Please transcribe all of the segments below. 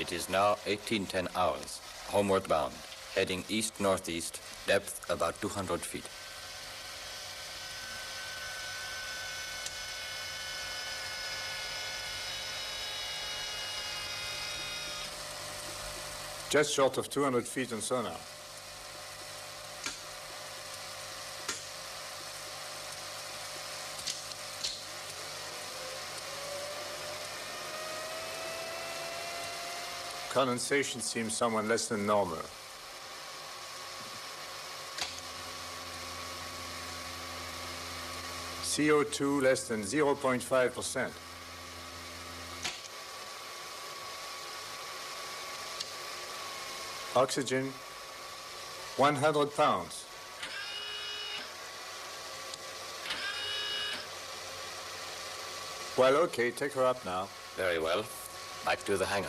It is now 1810 hours, homeward bound, heading east-northeast, depth about 200 feet. Just short of 200 feet on sonar. Condensation seems somewhat less than normal. CO2 less than 0.5%. Oxygen, 100 pounds. Well, okay, take her up now. Very well. Back to the hangar.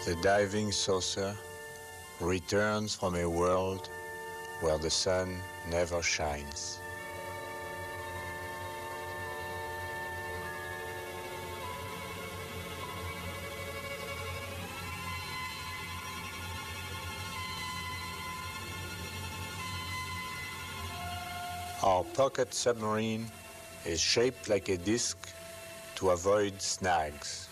The diving saucer returns from a world where the sun never shines. Our pocket submarine is shaped like a disc to avoid snags.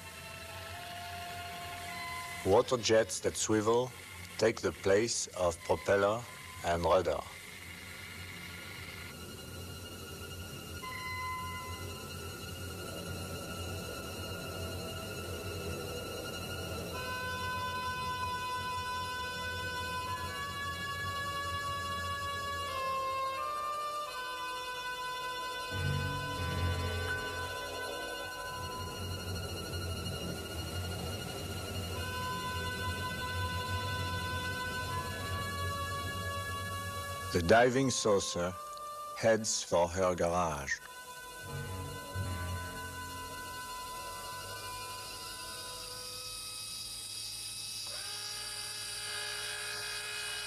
Water jets that swivel take the place of propeller and rudder. The diving saucer heads for her garage.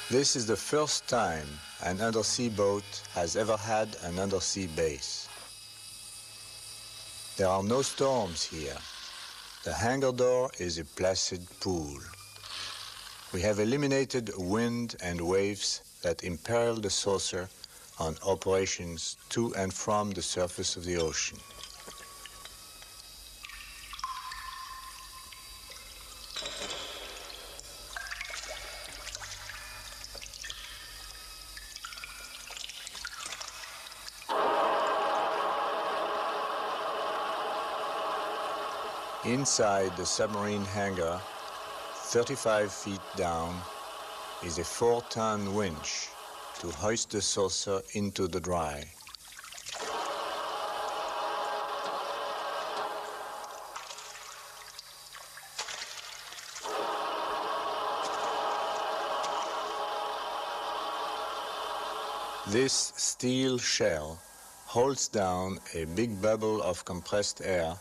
This is the first time an undersea boat has ever had an undersea base. There are no storms here. The hangar door is a placid pool. We have eliminated wind and waves that imperil the saucer on operations to and from the surface of the ocean. Inside the submarine hangar, 35 feet down, is a 4-ton winch to hoist the saucer into the dry. This steel shell holds down a big bubble of compressed air,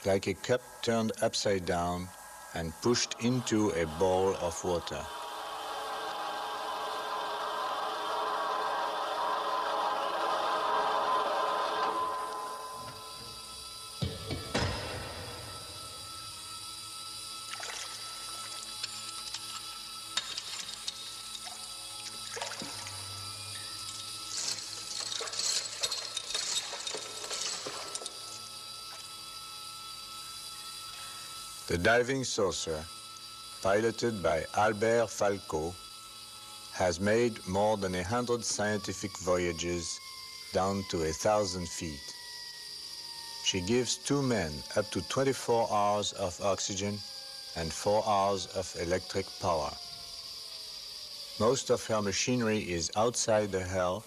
like a cup turned upside down and pushed into a bowl of water. The diving saucer, piloted by Albert Falco, has made more than 100 scientific voyages down to 1,000 feet. She gives 2 men up to 24 hours of oxygen and 4 hours of electric power. Most of her machinery is outside the hull,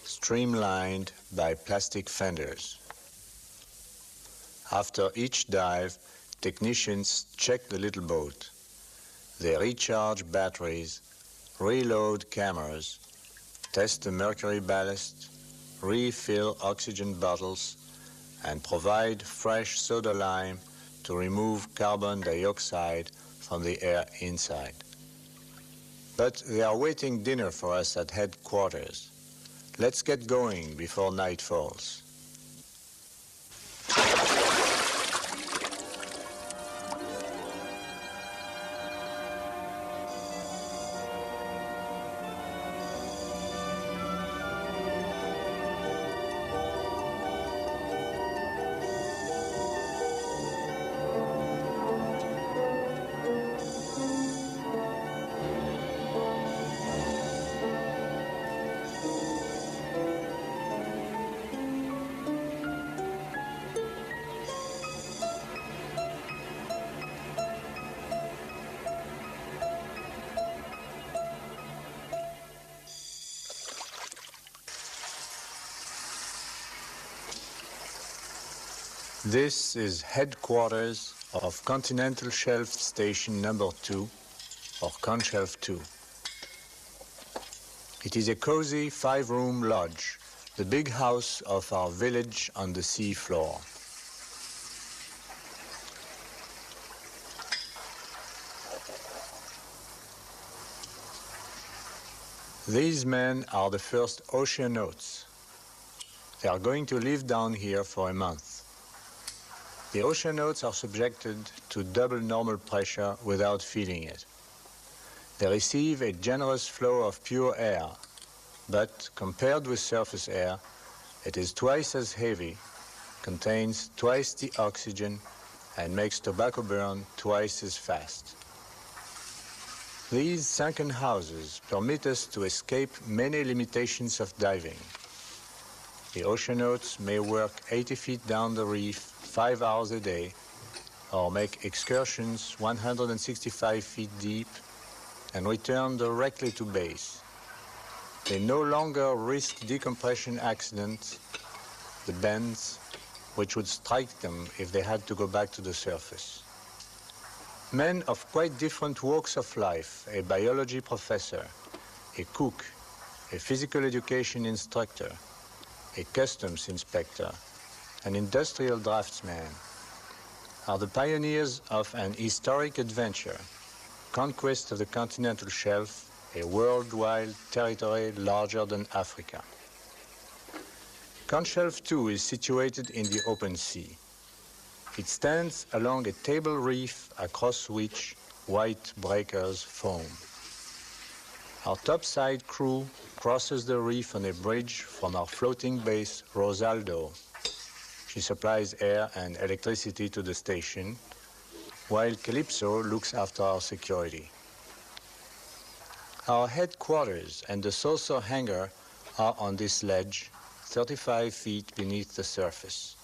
streamlined by plastic fenders. After each dive, technicians check the little boat. They recharge batteries, reload cameras, test the mercury ballast, refill oxygen bottles, and provide fresh soda lime to remove carbon dioxide from the air inside. But they are waiting dinner for us at headquarters. Let's get going before night falls. This is headquarters of Continental Shelf Station number 2, or Conshelf 2. It is a cozy 5-room lodge, the big house of our village on the sea floor. These men are the first oceanauts. They are going to live down here for a month. The oceanauts are subjected to double normal pressure without feeling it. They receive a generous flow of pure air, but compared with surface air, it is twice as heavy, contains twice the oxygen, and makes tobacco burn twice as fast. These sunken houses permit us to escape many limitations of diving. The oceanauts may work 80 feet down the reef 5 hours a day, or make excursions 165 feet deep and return directly to base. They no longer risk decompression accidents, the bends, which would strike them if they had to go back to the surface. Men of quite different walks of life, a biology professor, a cook, a physical education instructor, a customs inspector, an industrial draftsman, are the pioneers of an historic adventure, conquest of the continental shelf, a worldwide territory larger than Africa. Conshelf 2 is situated in the open sea. It stands along a table reef across which white breakers foam. Our topside crew crosses the reef on a bridge from our floating base, Rosaldo. She supplies air and electricity to the station, while Calypso looks after our security. Our headquarters and the saucer hangar are on this ledge, 35 feet beneath the surface.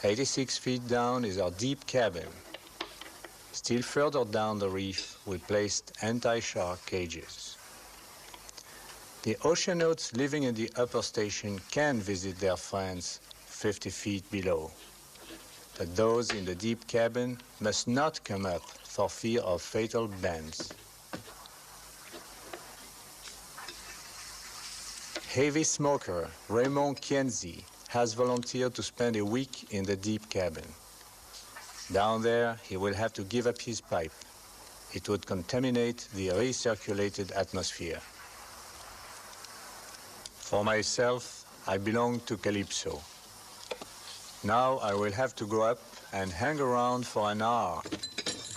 86 feet down is our deep cabin. Still further down the reef, we placed anti-shark cages. The oceanauts living in the upper station can visit their friends 50 feet below, but those in the deep cabin must not come up for fear of fatal bends. Heavy smoker Raymond Kienzi has volunteered to spend a week in the deep cabin. Down there, he will have to give up his pipe. It would contaminate the recirculated atmosphere. For myself, I belong to Calypso. Now I will have to go up and hang around for an hour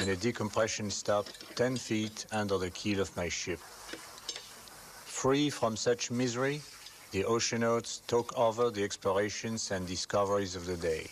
in a decompression stop 10 feet under the keel of my ship. Free from such misery, the oceanauts talk over the explorations and discoveries of the day.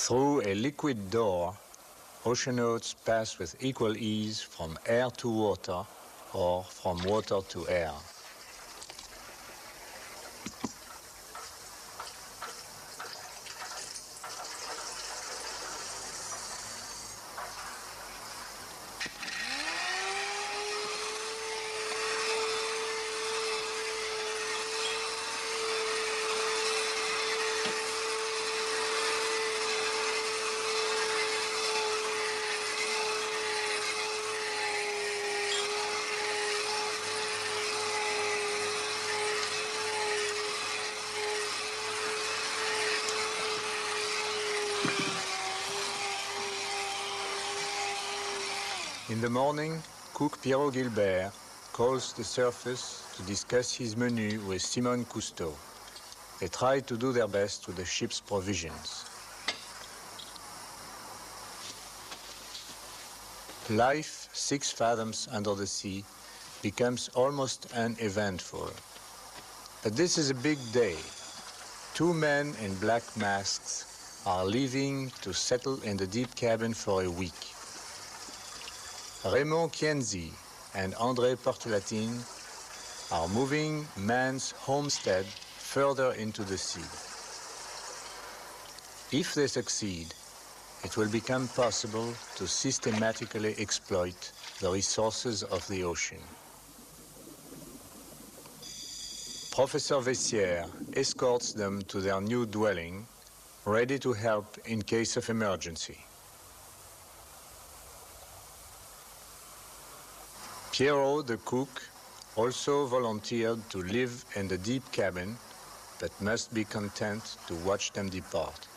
Through a liquid door, oceanauts pass with equal ease from air to water or from water to air. In the morning, cook Pierrot Gilbert calls the surface to discuss his menu with Simon Cousteau. They try to do their best with the ship's provisions. Life 6 fathoms under the sea becomes almost uneventful. But this is a big day. 2 men in black masks are leaving to settle in the deep cabin for a week. Raymond Kienzi and André Portelatine are moving man's homestead further into the sea. If they succeed, it will become possible to systematically exploit the resources of the ocean. Professor Vessière escorts them to their new dwelling, ready to help in case of emergency. Pierrot, the cook, also volunteered to live in the deep cabin, but must be content to watch them depart.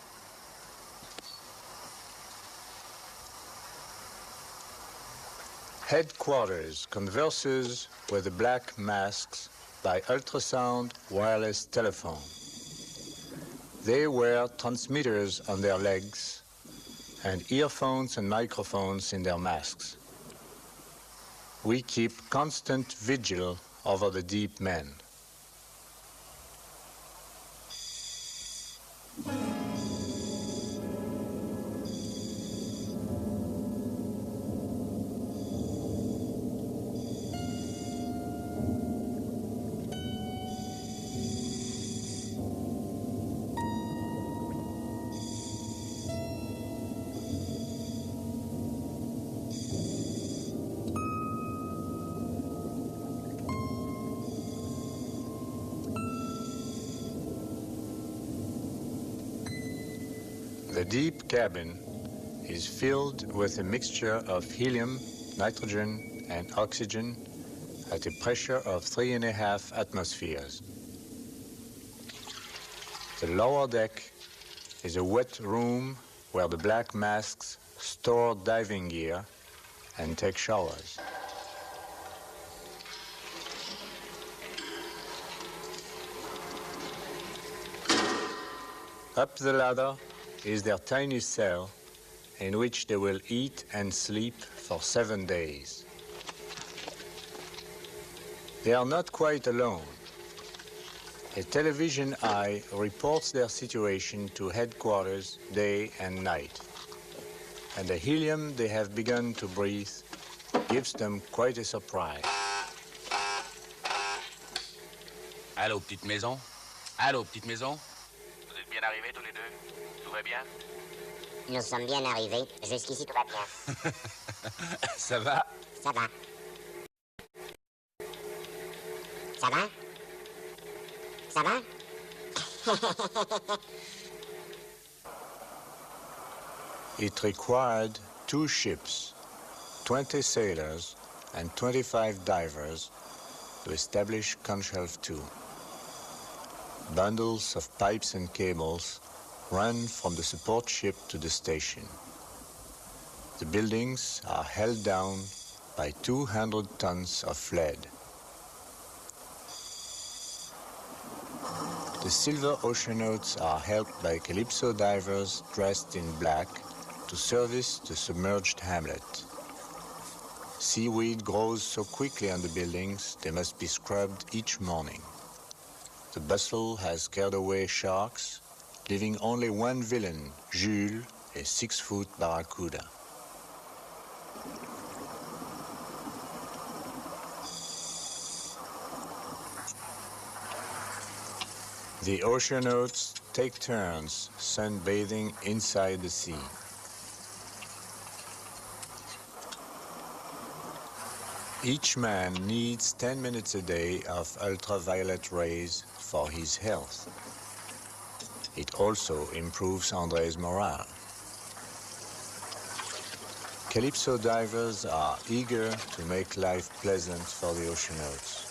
Headquarters converses with the black masks by ultrasound wireless telephone. They wear transmitters on their legs and earphones and microphones in their masks. We keep constant vigil over the deep men. The deep cabin is filled with a mixture of helium, nitrogen, and oxygen at a pressure of 3.5 atmospheres. The lower deck is a wet room where the black masks store diving gear and take showers. Up the ladder is their tiny cell in which they will eat and sleep for 7 days. They are not quite alone. A television eye reports their situation to headquarters day and night. And the helium they have begun to breathe gives them quite a surprise. Allô, petite maison? Allô, petite maison? Vous êtes bien arrivés tous les deux? Tout va bien? Nous sommes bien arrivés. Jusqu'ici, tout va bien. Ça va? Ça va. Ça va? Ça va? It required 2 ships, 20 sailors, and 25 divers to establish Conshelf 2. Bundles of pipes and cables run from the support ship to the station. The buildings are held down by 200 tons of lead. The silver oceanauts are helped by calypso divers dressed in black to service the submerged hamlet. Seaweed grows so quickly on the buildings they must be scrubbed each morning. The bustle has scared away sharks, leaving only one villain, Jules, a 6-foot barracuda. The oceanauts take turns sunbathing inside the sea. Each man needs 10 minutes a day of ultraviolet rays for his health. It also improves André's morale. Calypso divers are eager to make life pleasant for the oceanauts.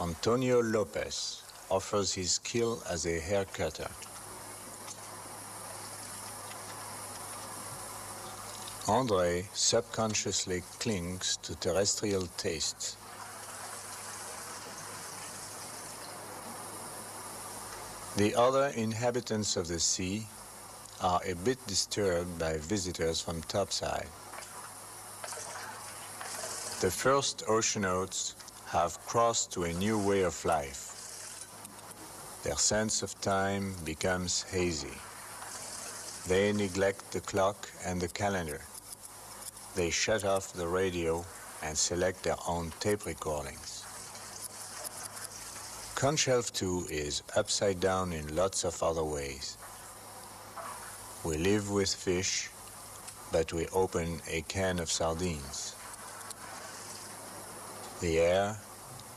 Antonio Lopez offers his skill as a hair cutter. André subconsciously clings to terrestrial tastes. The other inhabitants of the sea are a bit disturbed by visitors from topside. The first oceanauts have crossed to a new way of life. Their sense of time becomes hazy. They neglect the clock and the calendar. They shut off the radio and select their own tape recordings. Conshelf 2 is upside down in lots of other ways. We live with fish, but we open a can of sardines. The air,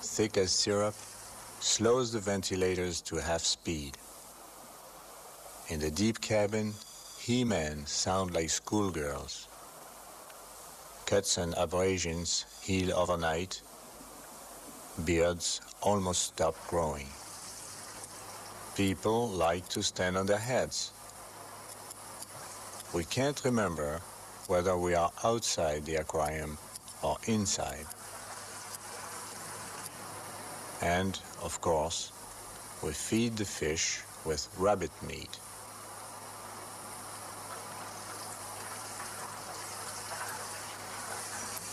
thick as syrup, slows the ventilators to half speed. In the deep cabin, he-men sound like schoolgirls. Cuts and abrasions heal overnight. Beards almost stop growing. People like to stand on their heads. We can't remember whether we are outside the aquarium or inside. And, of course, we feed the fish with rabbit meat.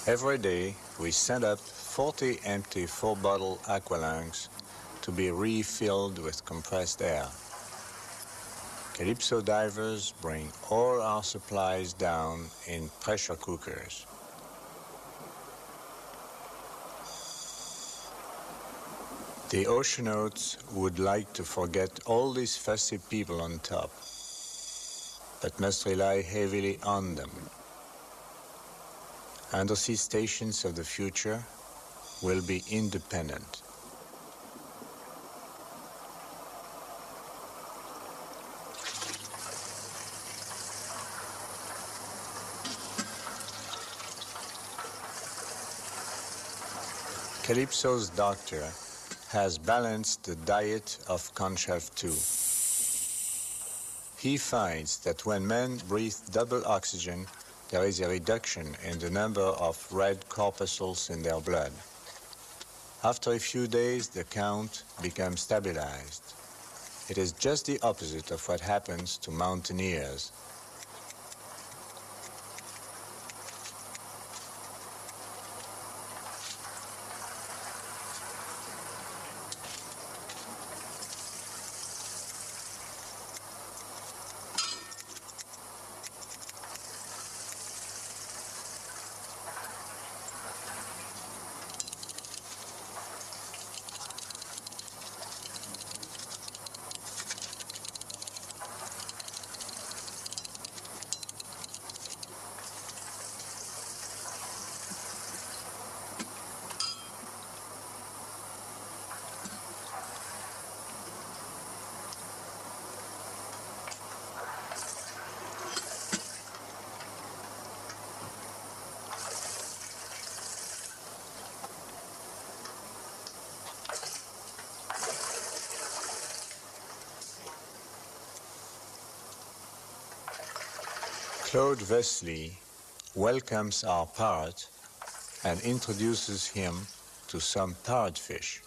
Every day, we send up 40 empty 4-bottle aqualungs to be refilled with compressed air. Calypso divers bring all our supplies down in pressure cookers. The oceanauts would like to forget all these fussy people on top, but must rely heavily on them. Undersea stations of the future will be independent. Calypso's doctor has balanced the diet of Conshelf 2. He finds that when men breathe double oxygen, there is a reduction in the number of red corpuscles in their blood. After a few days, the count becomes stabilized. It is just the opposite of what happens to mountaineers. Claude Wesley welcomes our parrot and introduces him to some parrotfish.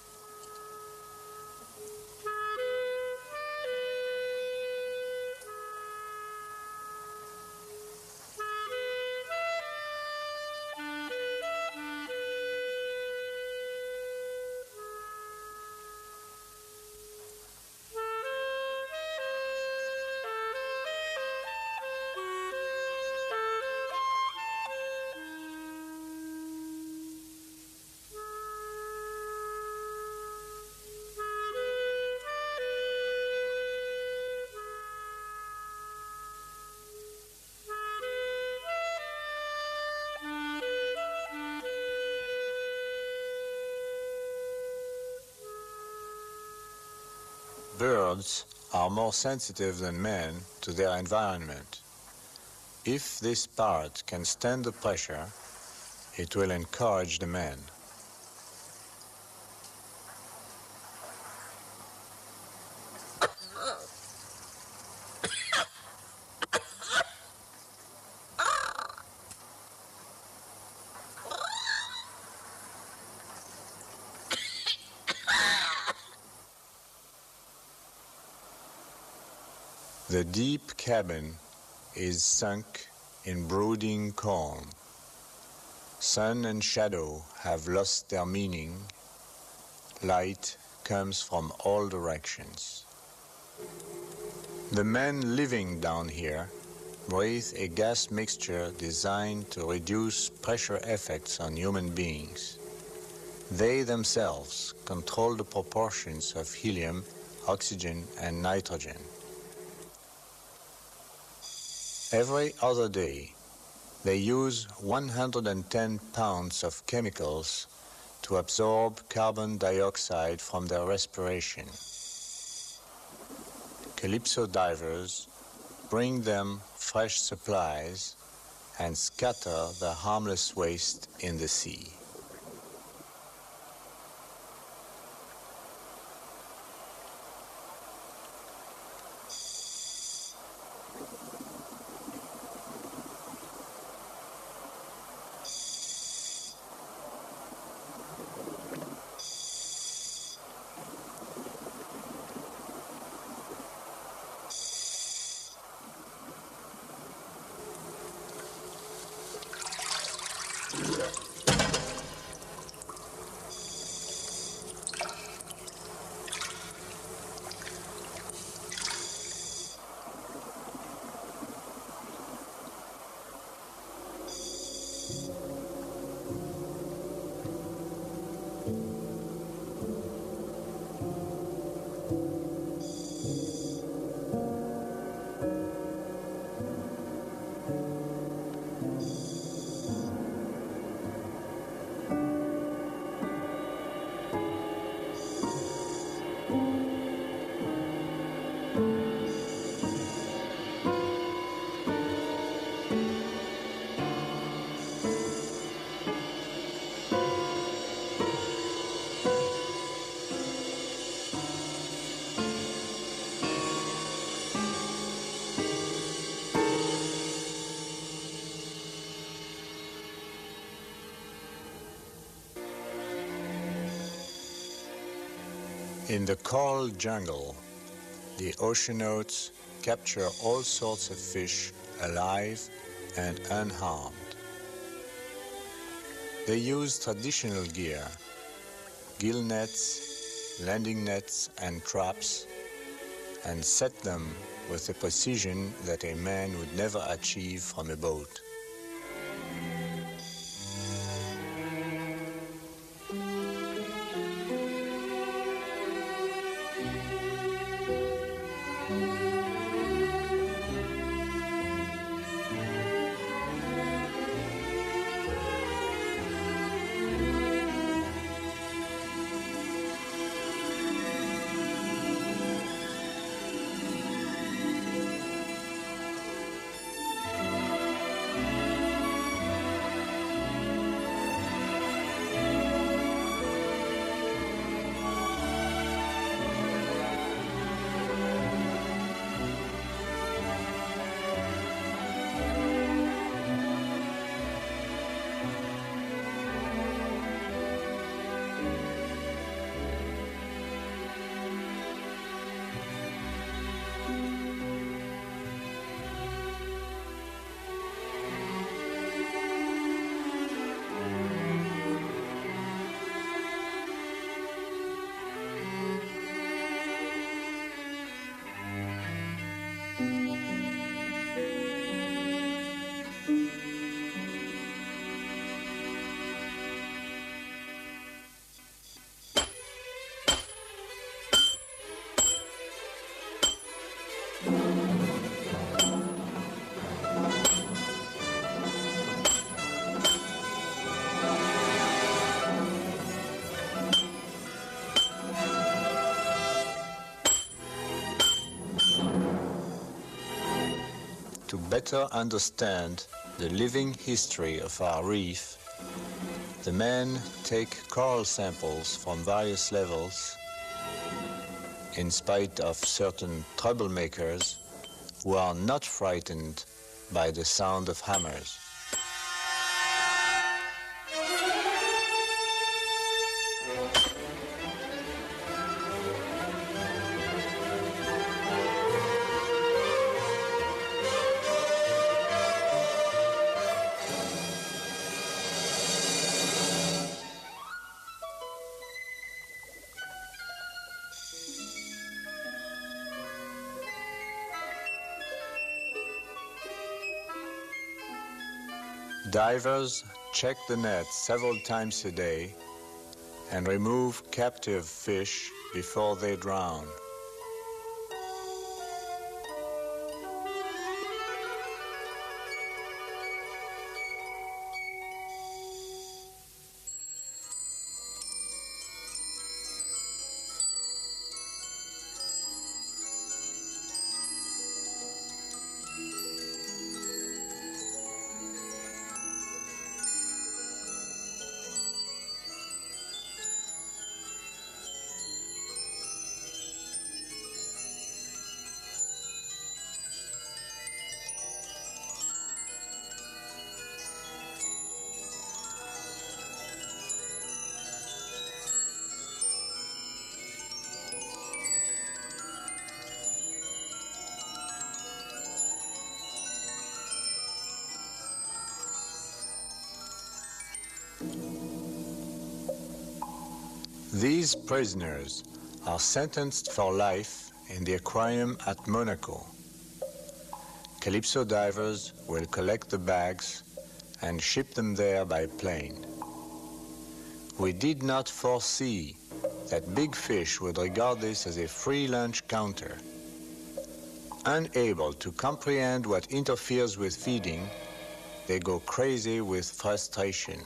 Birds are more sensitive than men to their environment. If this part can stand the pressure, it will encourage the man. The deep cabin is sunk in brooding calm. Sun and shadow have lost their meaning. Light comes from all directions. The men living down here breathe a gas mixture designed to reduce pressure effects on human beings. They themselves control the proportions of helium, oxygen, and nitrogen. Every other day, they use 110 pounds of chemicals to absorb carbon dioxide from their respiration. Calypso divers bring them fresh supplies and scatter the harmless waste in the sea. In the coral jungle, the oceanauts capture all sorts of fish alive and unharmed. They use traditional gear, gill nets, landing nets and traps, and set them with a precision that a man would never achieve from a boat. to better understand the living history of our reef, the men take coral samples from various levels, in spite of certain troublemakers who are not frightened by the sound of hammers. Divers check the net several times a day and remove captive fish before they drown. These prisoners are sentenced for life in the aquarium at Monaco. Calypso divers will collect the bags and ship them there by plane. We did not foresee that big fish would regard this as a free lunch counter. Unable to comprehend what interferes with feeding, they go crazy with frustration.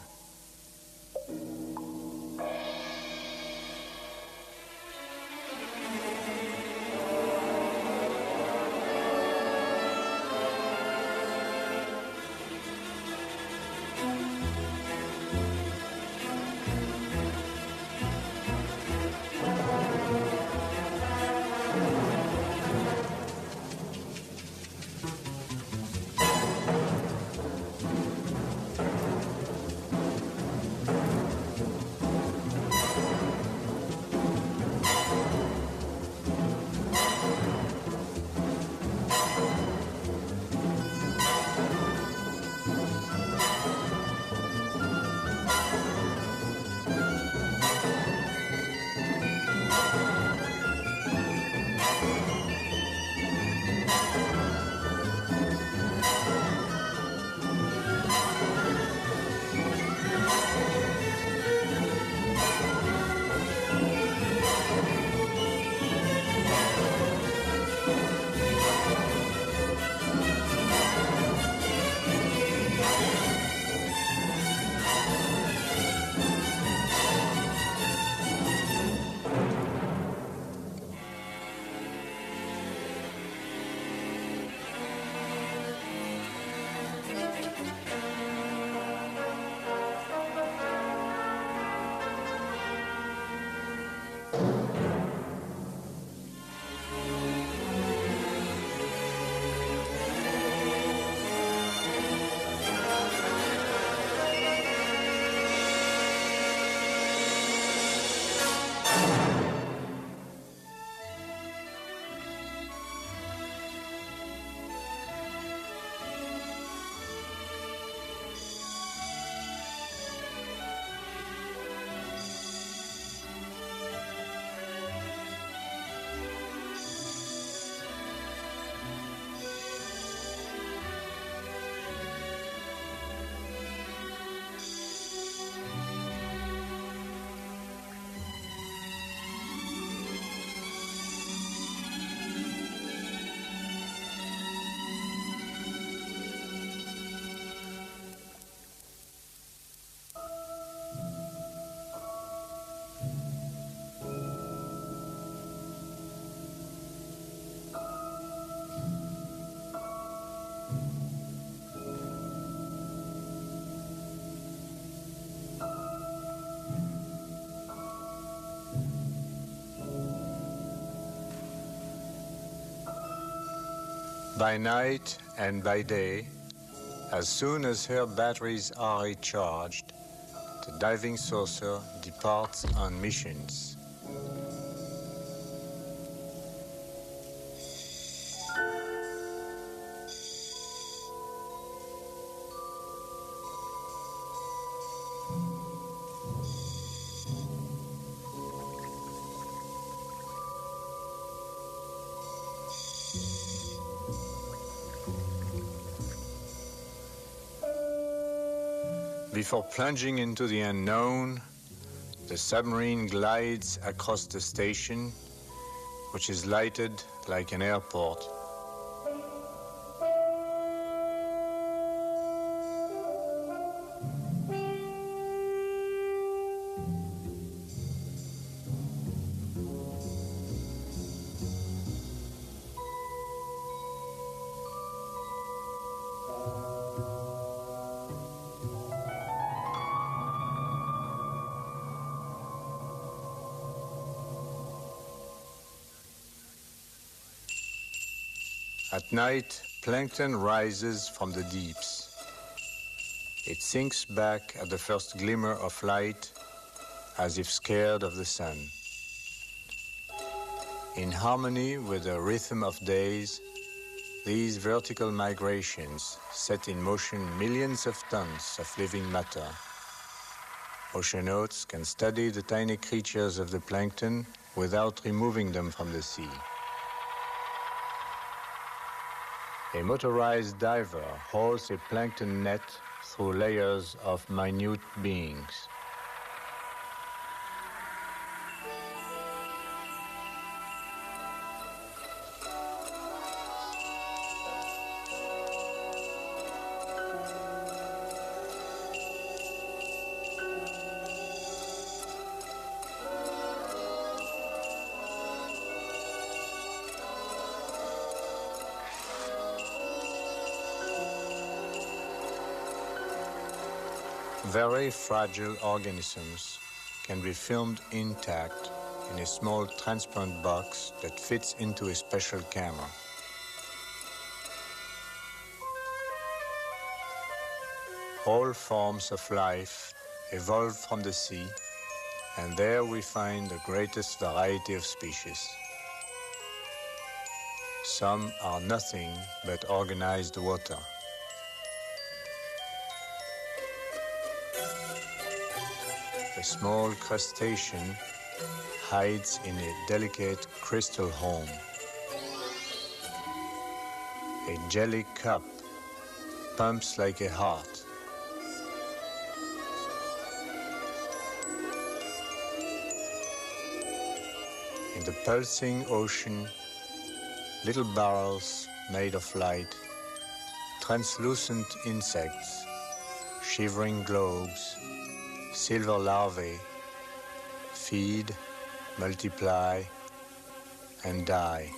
By night and by day, as soon as her batteries are recharged, the diving saucer departs on missions. Before plunging into the unknown, the submarine glides across the station, which is lighted like an airport. At night, plankton rises from the deeps. It sinks back at the first glimmer of light, as if scared of the sun. In harmony with the rhythm of days, these vertical migrations set in motion millions of tons of living matter. Oceanauts can study the tiny creatures of the plankton without removing them from the sea. A motorized diver hauls a plankton net through layers of minute beings. Very fragile organisms can be filmed intact in a small transparent box that fits into a special camera. All forms of life evolved from the sea, and there we find the greatest variety of species. Some are nothing but organized water. A small crustacean hides in a delicate crystal home. A jelly cup pumps like a heart. In the pulsing ocean, little barrels made of light, translucent insects, shivering globes, silver larvae feed, multiply, and die.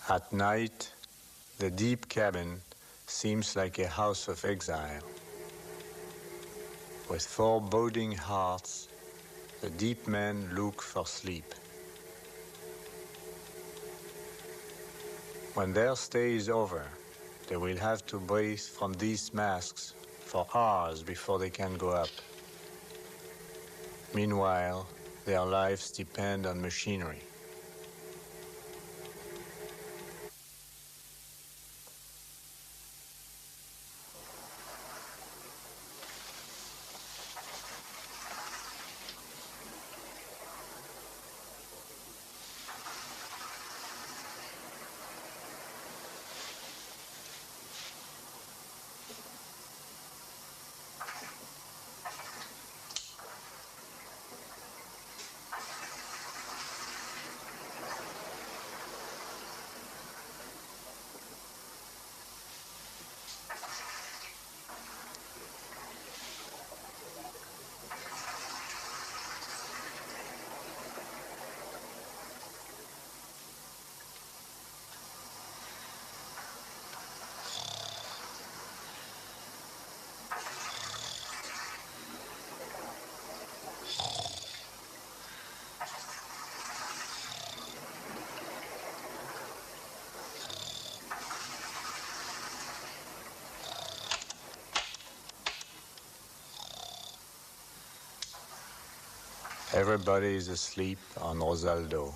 At night, the deep cabin seems like a house of exile. With foreboding hearts, the deep men look for sleep. When their stay is over, they will have to breathe from these masks for hours before they can go up. Meanwhile, their lives depend on machinery. Everybody is asleep on Rosaldo.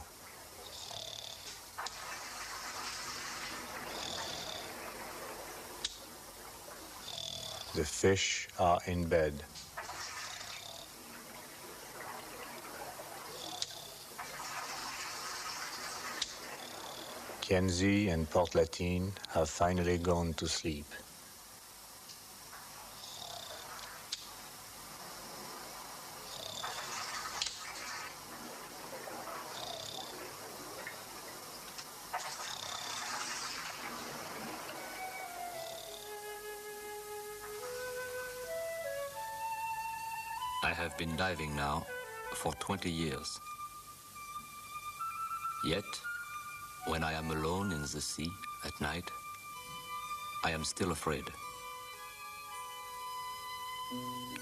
The fish are in bed. Kenzie and Port Latine have finally gone to sleep. I have been diving now for 20 years. Yet, when I am alone in the sea at night, I am still afraid.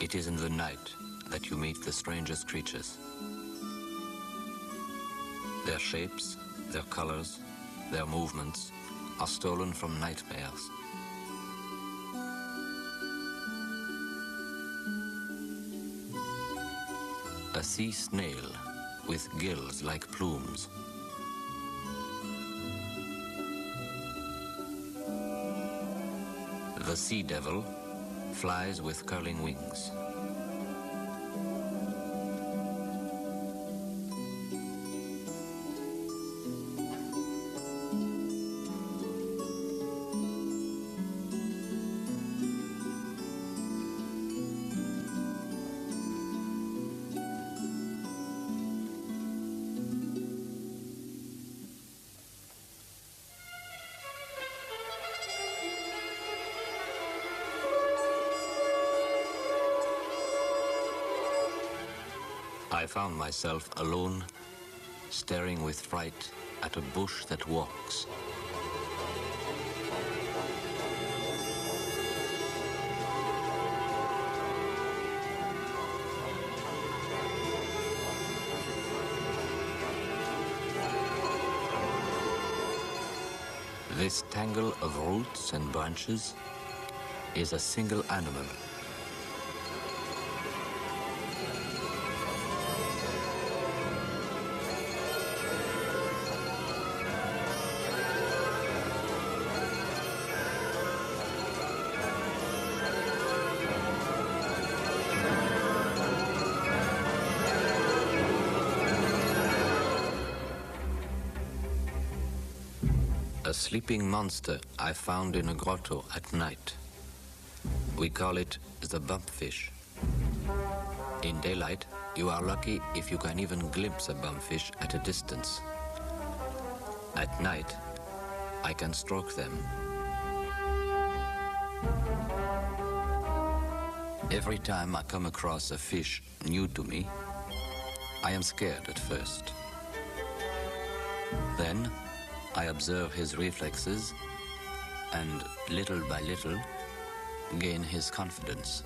It is in the night that you meet the strangest creatures. Their shapes, their colors, their movements are stolen from nightmares. A sea snail with gills like plumes. The sea devil flies with curling wings. I found myself alone, staring with fright at a bush that walks. This tangle of roots and branches is a single animal. A sleeping monster I found in a grotto at night. We call it the bumpfish. In daylight, you are lucky if you can even glimpse a bumpfish at a distance. At night, I can stroke them. Every time I come across a fish new to me, I am scared at first. Then, I observe his reflexes and, little by little, gain his confidence.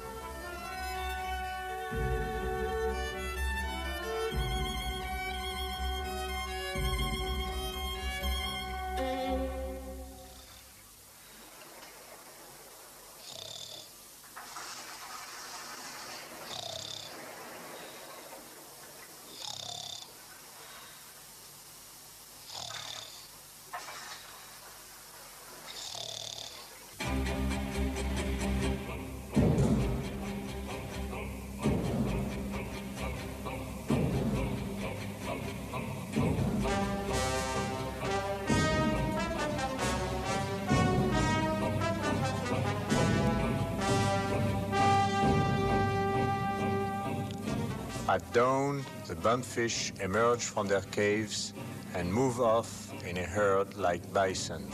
At dawn, the bumpfish emerge from their caves and move off in a herd like bison.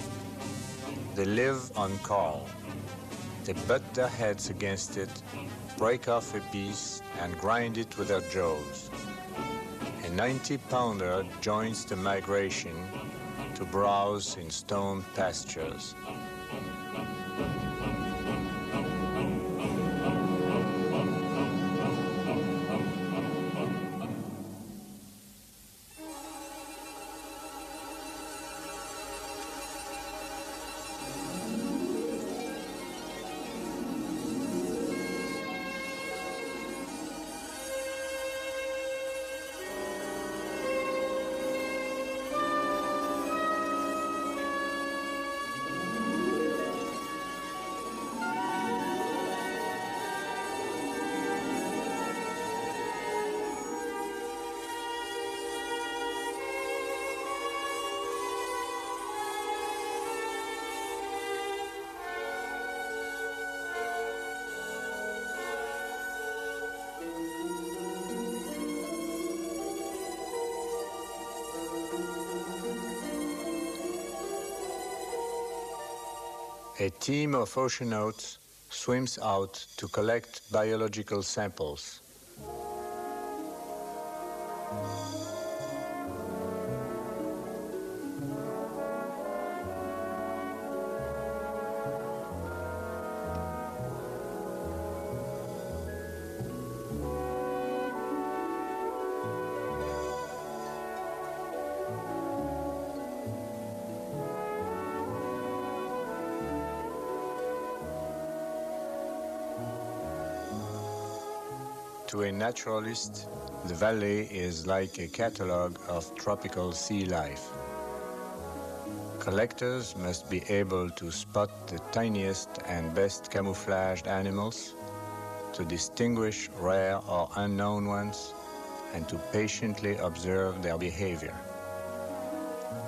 They live on coral. They butt their heads against it, break off a piece, and grind it with their jaws. A 90-pounder joins the migration to browse in stone pastures. A team of oceanauts swims out to collect biological samples. To a naturalist, the valley is like a catalogue of tropical sea life. Collectors must be able to spot the tiniest and best camouflaged animals, to distinguish rare or unknown ones, and to patiently observe their behavior.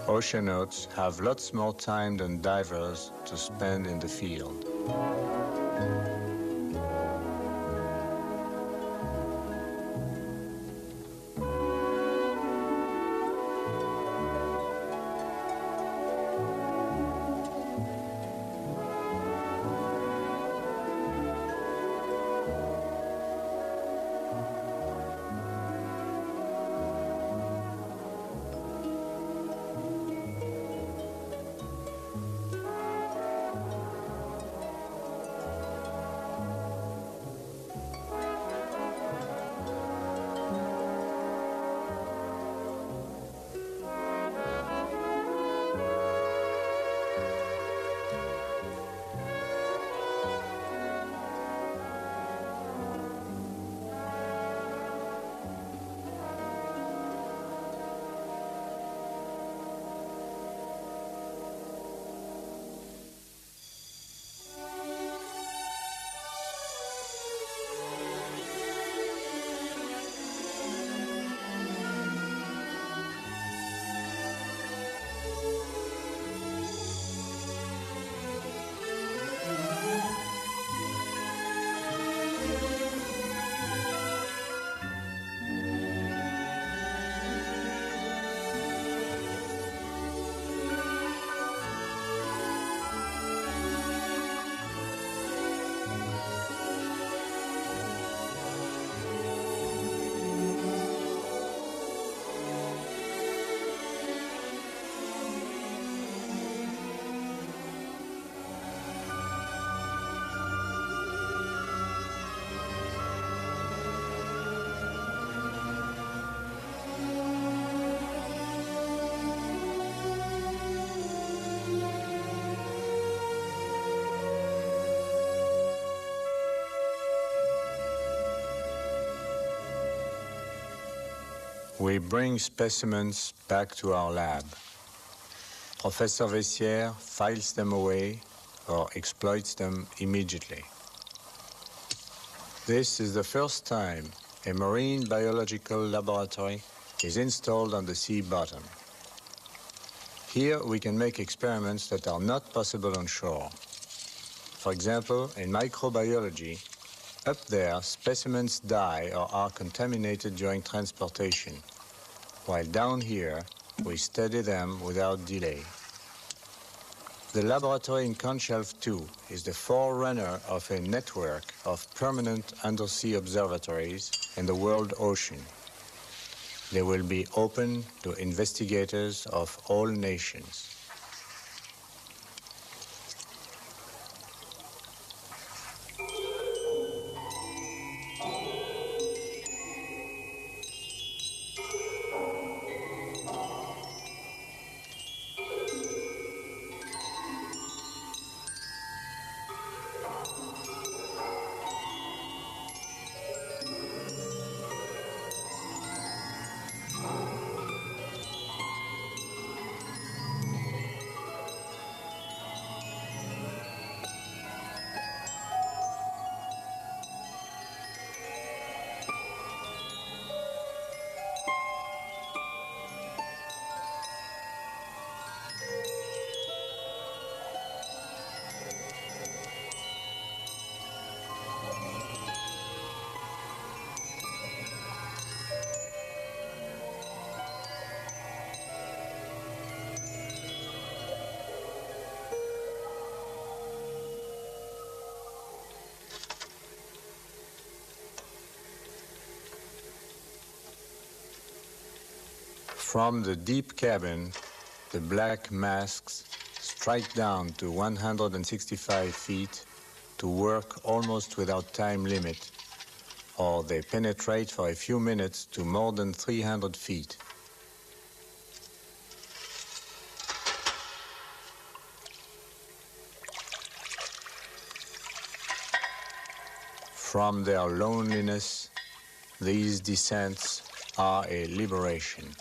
Oceanauts have lots more time than divers to spend in the field. We bring specimens back to our lab. Professor Vessière files them away or exploits them immediately. This is the first time a marine biological laboratory is installed on the sea bottom. Here we can make experiments that are not possible on shore. For example, in microbiology, Up there, specimens die or are contaminated during transportation, while down here, we study them without delay. The laboratory in Conshelf 2 is the forerunner of a network of permanent undersea observatories in the world ocean. They will be open to investigators of all nations. From the deep cabin, the black masks strike down to 165 feet to work almost without time limit, or they penetrate for a few minutes to more than 300 feet. From their loneliness, these descents are a liberation.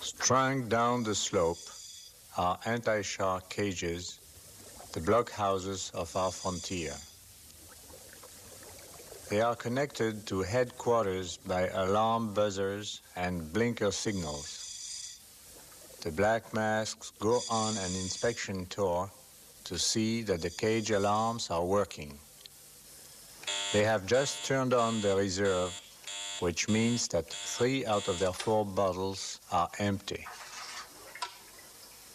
Strung down the slope are anti-shark cages, the blockhouses of our frontier. They are connected to headquarters by alarm buzzers and blinker signals. The black masks go on an inspection tour to see that the cage alarms are working. They have just turned on the reserve which means that 3 out of their 4 bottles are empty.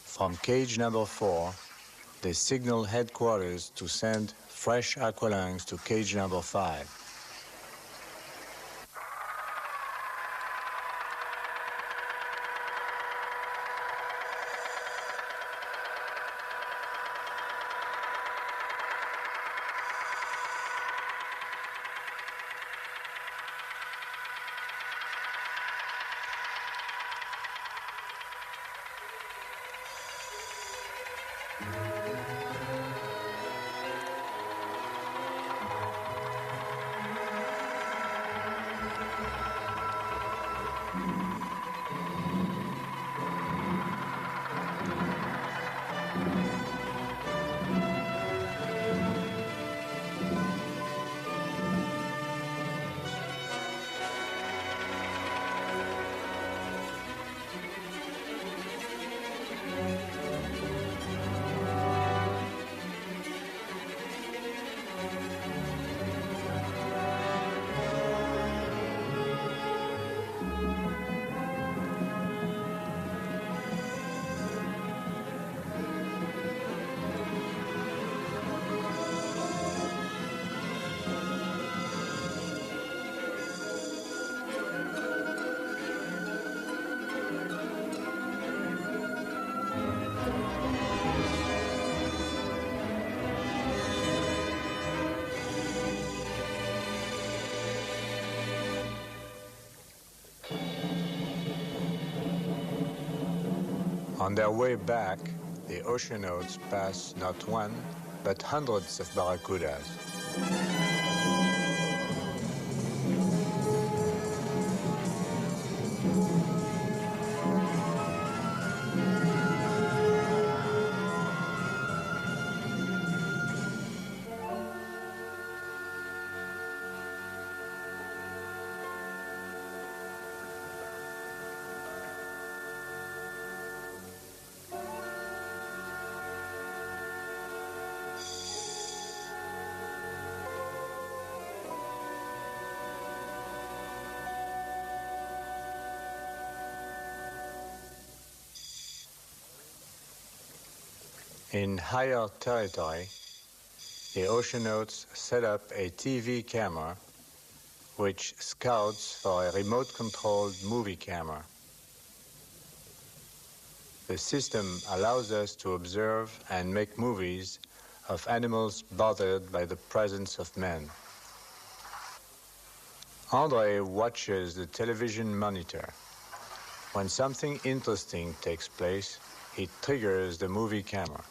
From cage number 4, they signal headquarters to send fresh aqualungs to cage number 5. On their way back, the oceanauts pass not one, but hundreds of barracudas. In higher territory, the oceanauts set up a TV camera which scouts for a remote-controlled movie camera. The system allows us to observe and make movies of animals bothered by the presence of men. André watches the television monitor. When something interesting takes place, he triggers the movie camera.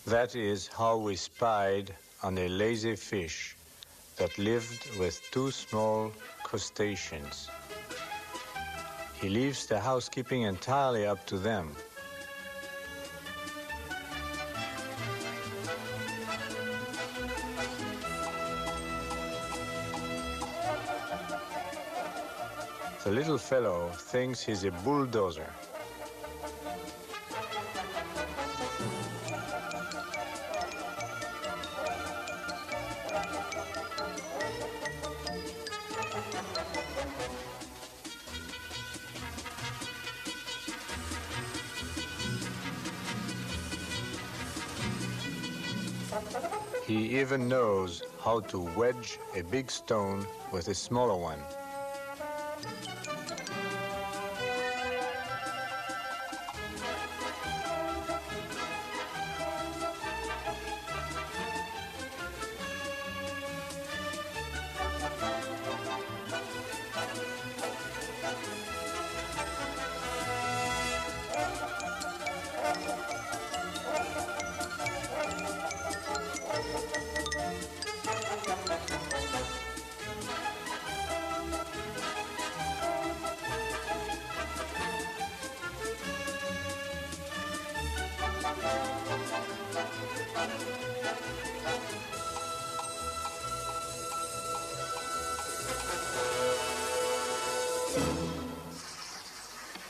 That is how we spied on a lazy fish that lived with 2 small crustaceans. He leaves the housekeeping entirely up to them. The little fellow thinks he's a bulldozer. He even knows how to wedge a big stone with a smaller one.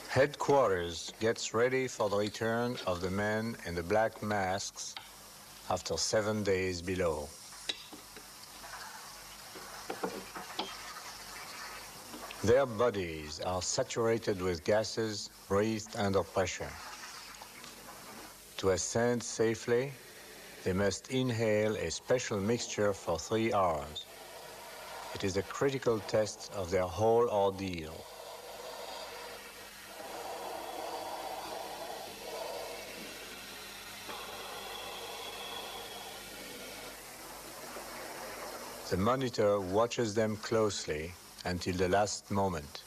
Headquarters gets ready for the return of the men in the black masks after 7 days below. Their bodies are saturated with gases breathed under pressure. To ascend safely, they must inhale a special mixture for 3 hours. It is a critical test of their whole ordeal. The monitor watches them closely until the last moment.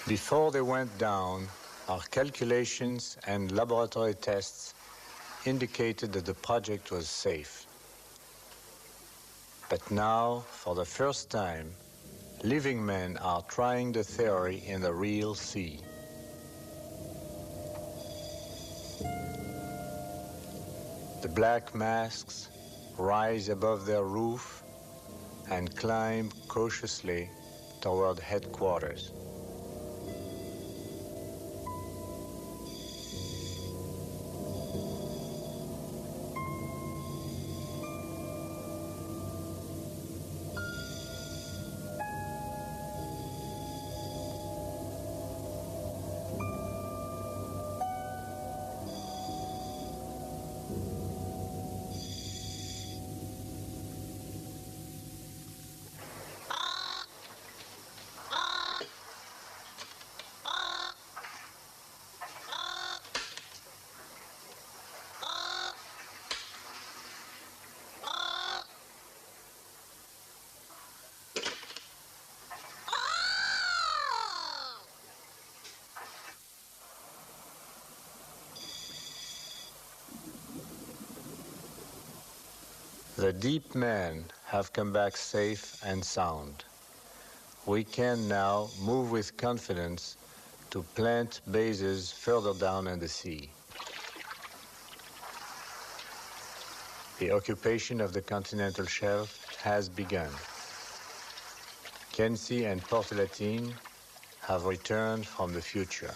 Before they went down, our calculations and laboratory tests indicated that the project was safe. But now, for the first time, living men are trying the theory in the real sea. The black masks rise above their roof and climb cautiously toward headquarters. The deep men have come back safe and sound. We can now move with confidence to plant bases further down in the sea. The occupation of the continental shelf has begun. Kensi and Portelatine have returned from the future.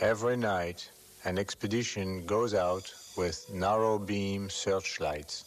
Every night, an expedition goes out with narrow beam searchlights.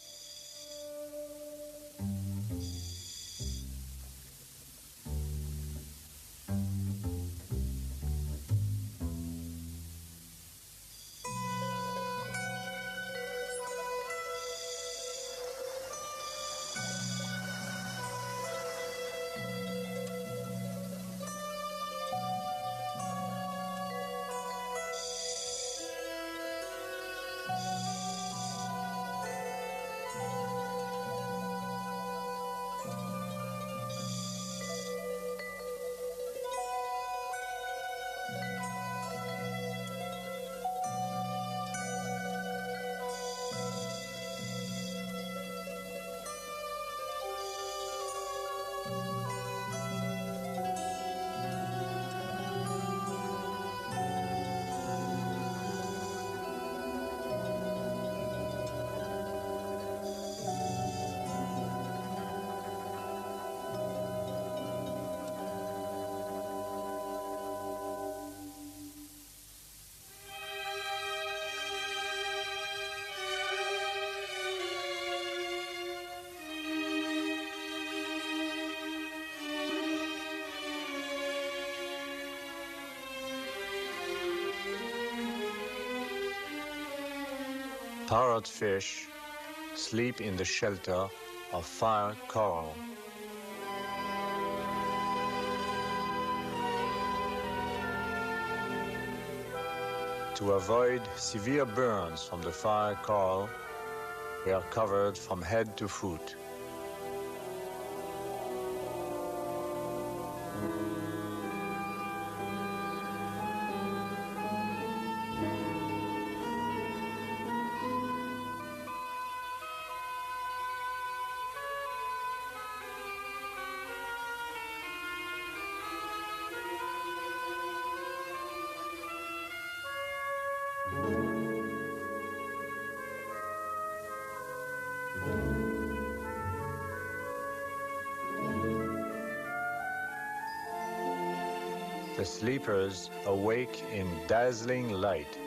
Parrotfish sleep in the shelter of fire coral. To avoid severe burns from the fire coral, we are covered from head to foot. The sleepers awake in dazzling light.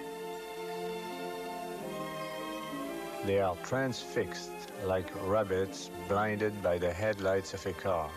They are transfixed like rabbits blinded by the headlights of a car.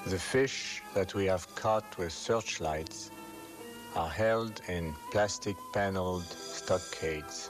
The fish that we have caught with searchlights are held in plastic paneled stockades.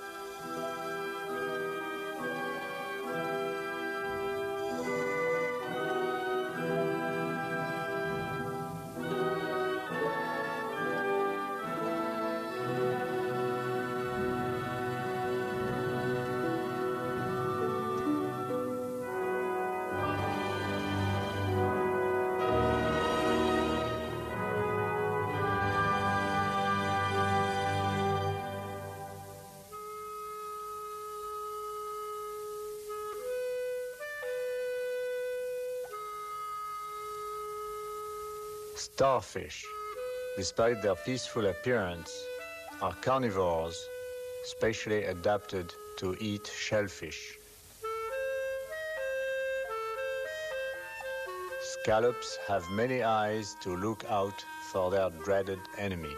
Starfish, despite their peaceful appearance, are carnivores, specially adapted to eat shellfish. Scallops have many eyes to look out for their dreaded enemy.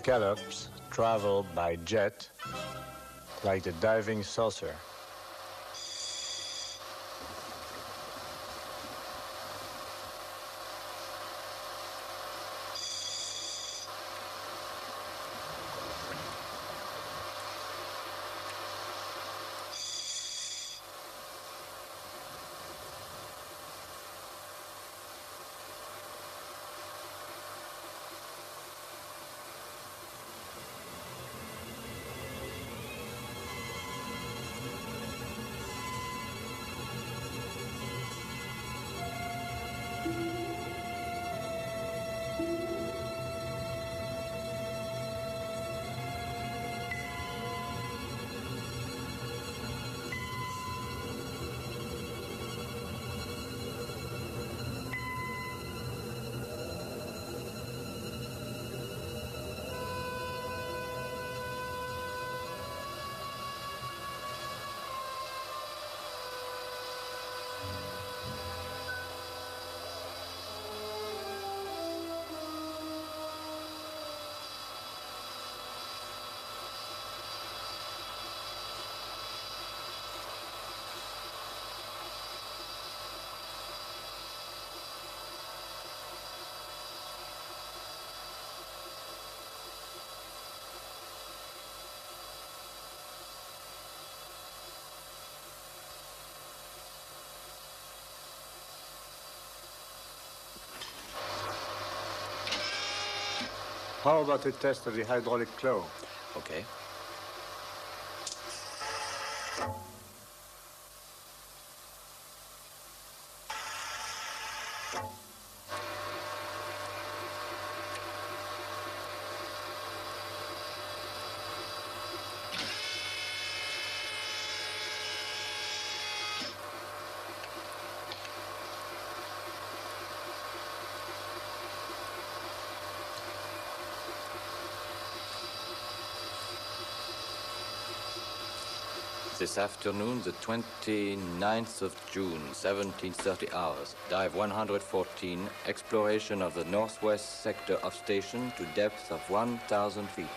scallops travel by jet like the diving saucer. How about a test of the hydraulic claw? Okay. This afternoon, the 29th of June, 1730 hours. Dive 114, exploration of the northwest sector of station to depth of 1,000 feet.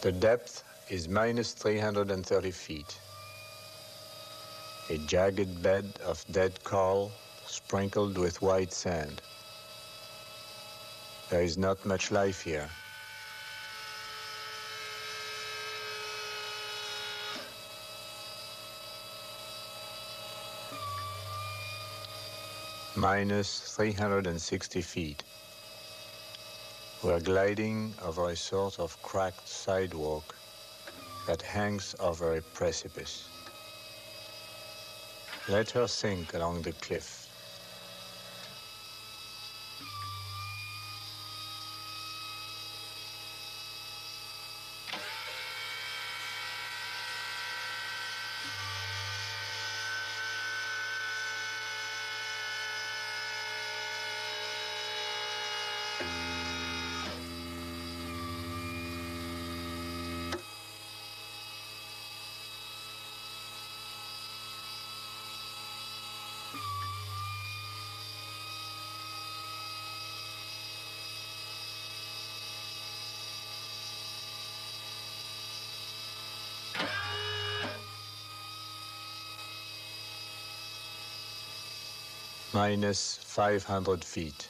The depth is minus 330 feet. a jagged bed of dead coral sprinkled with white sand. There is not much life here. Minus 360 feet. We're gliding over a sort of cracked sidewalk that hangs over a precipice. Let her sink along the cliff. Minus 500 feet.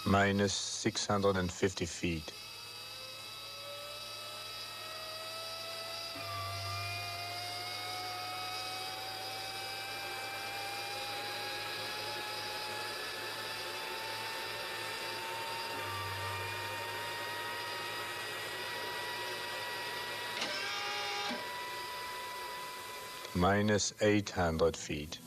Minus 650 feet. Minus 800 feet.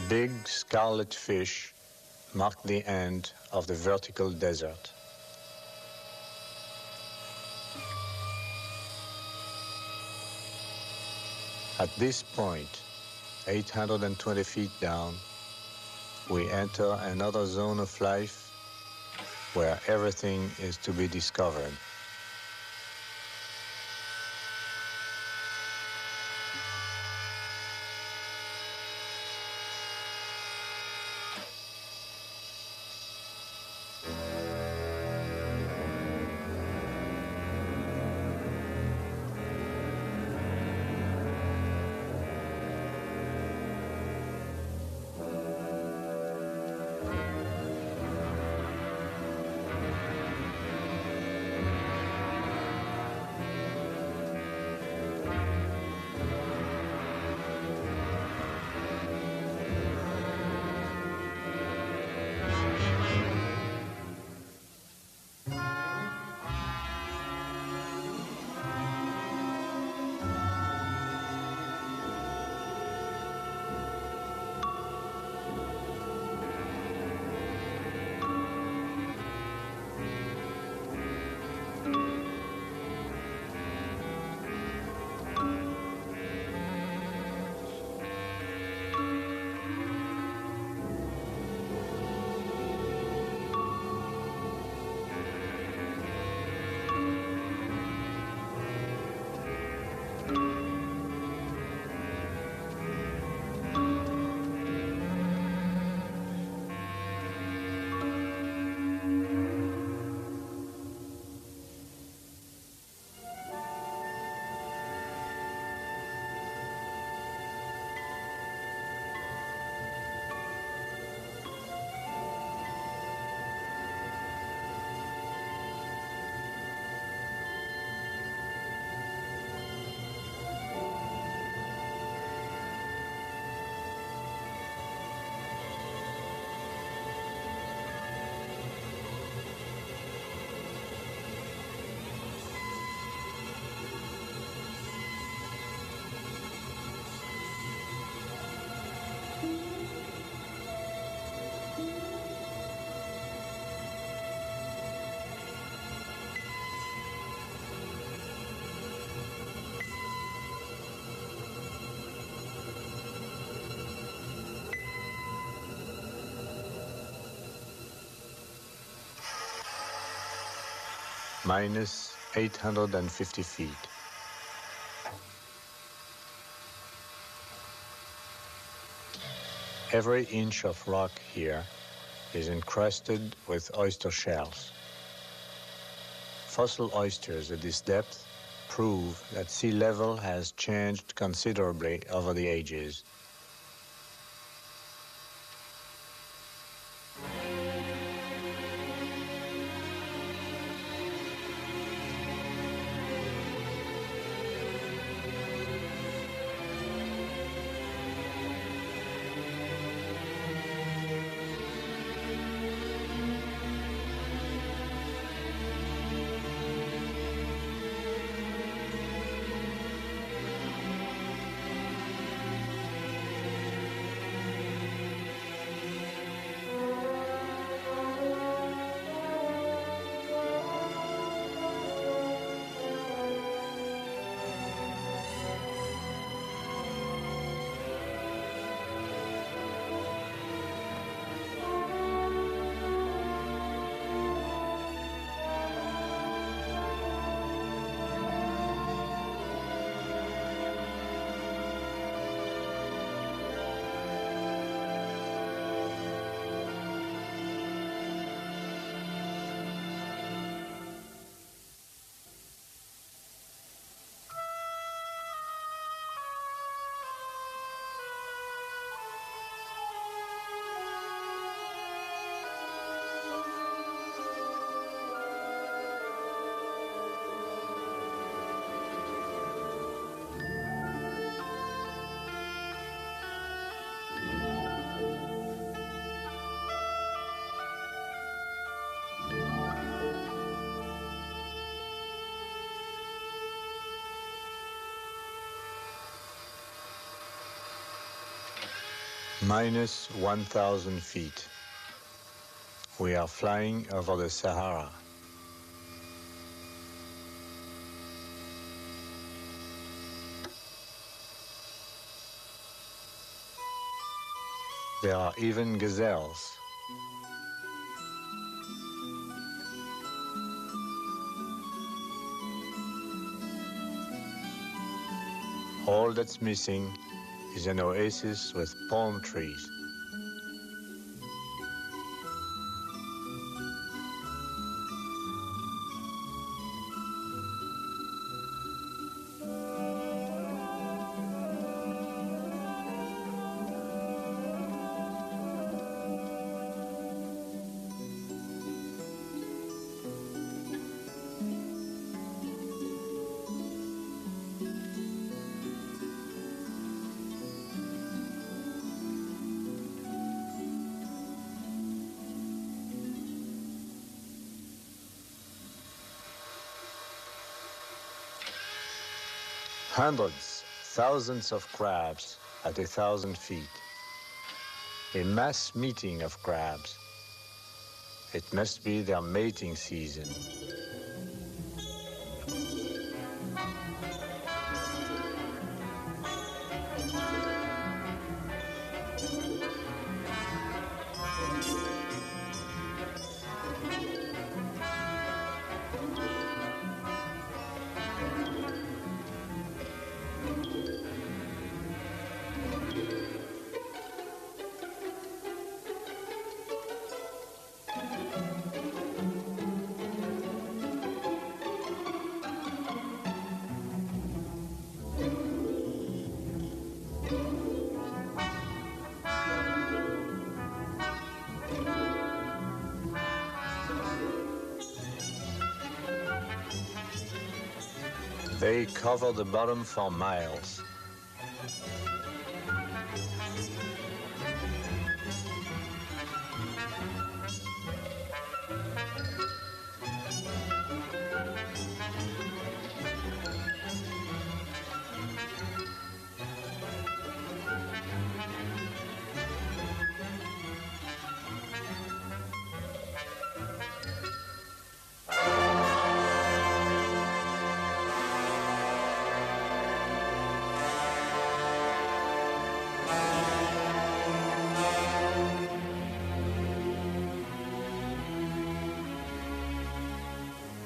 Big scarlet fish mark the end of the vertical desert. At this point, 820 feet down, we enter another zone of life where everything is to be discovered. minus 850 feet. Every inch of rock here is encrusted with oyster shells. Fossil oysters at this depth prove that sea level has changed considerably over the ages. Minus 1,000 feet. We are flying over the Sahara. There are even gazelles. All that's missing is an oasis with palm trees. Hundreds, thousands of crabs at 1,000 feet. A mass meeting of crabs. It must be their mating season. They cover the bottom for miles.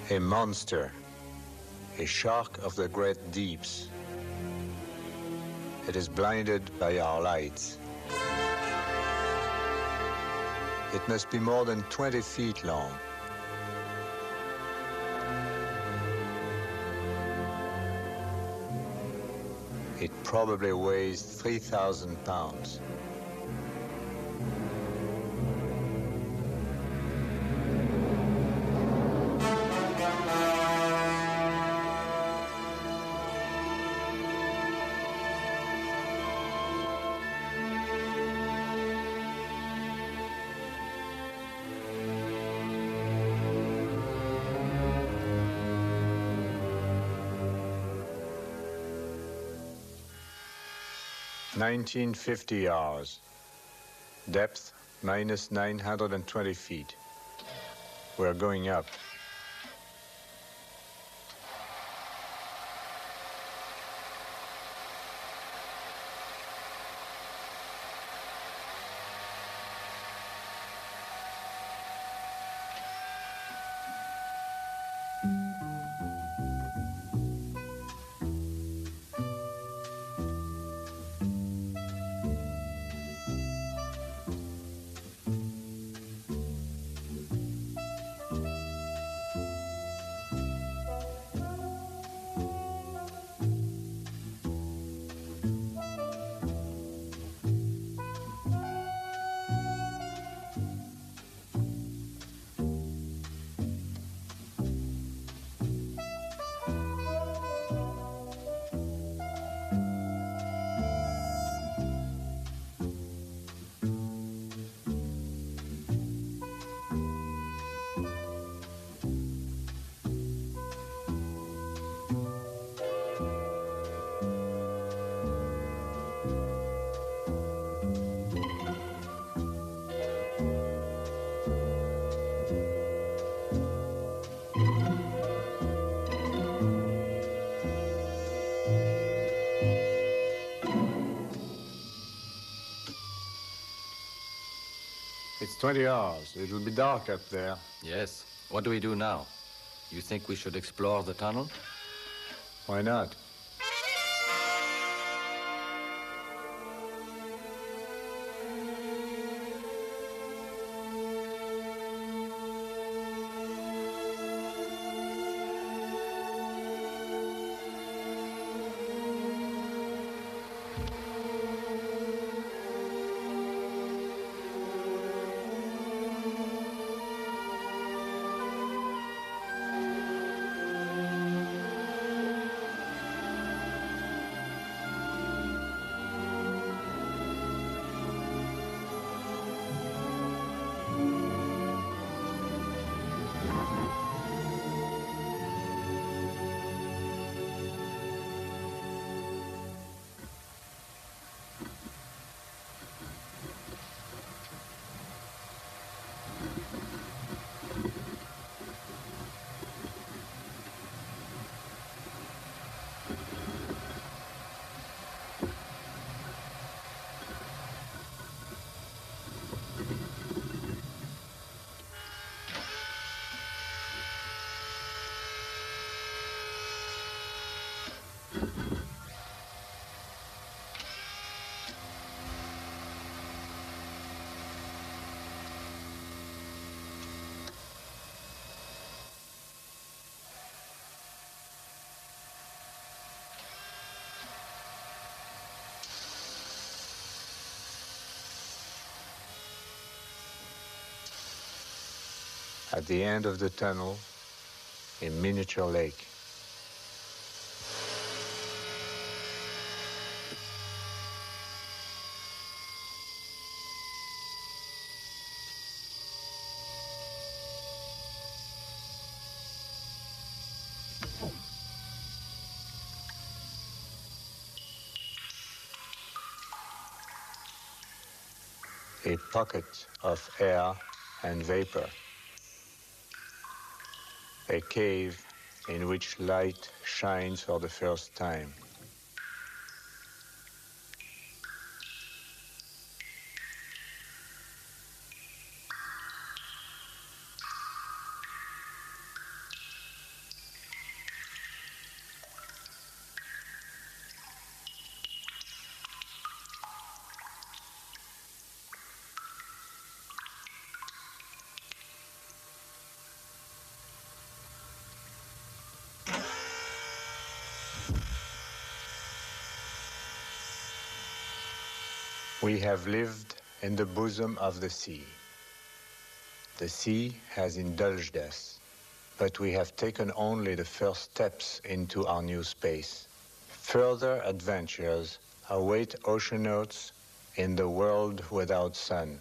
A monster, a shark of the great deeps. It is blinded by our lights. It must be more than 20 feet long. It probably weighs 3,000 pounds. $19.50 hours. Depth minus 920 feet. We're going up. It's 20 hours. It'll be dark up there. Yes. What do we do now? You think we should explore the tunnel? Why not? At the end of the tunnel, a miniature lake. A pocket of air and vapor. A cave in which light shines for the first time. We have lived in the bosom of the sea. The sea has indulged us, but we have taken only the first steps into our new space. Further adventures await oceanauts in the world without sun.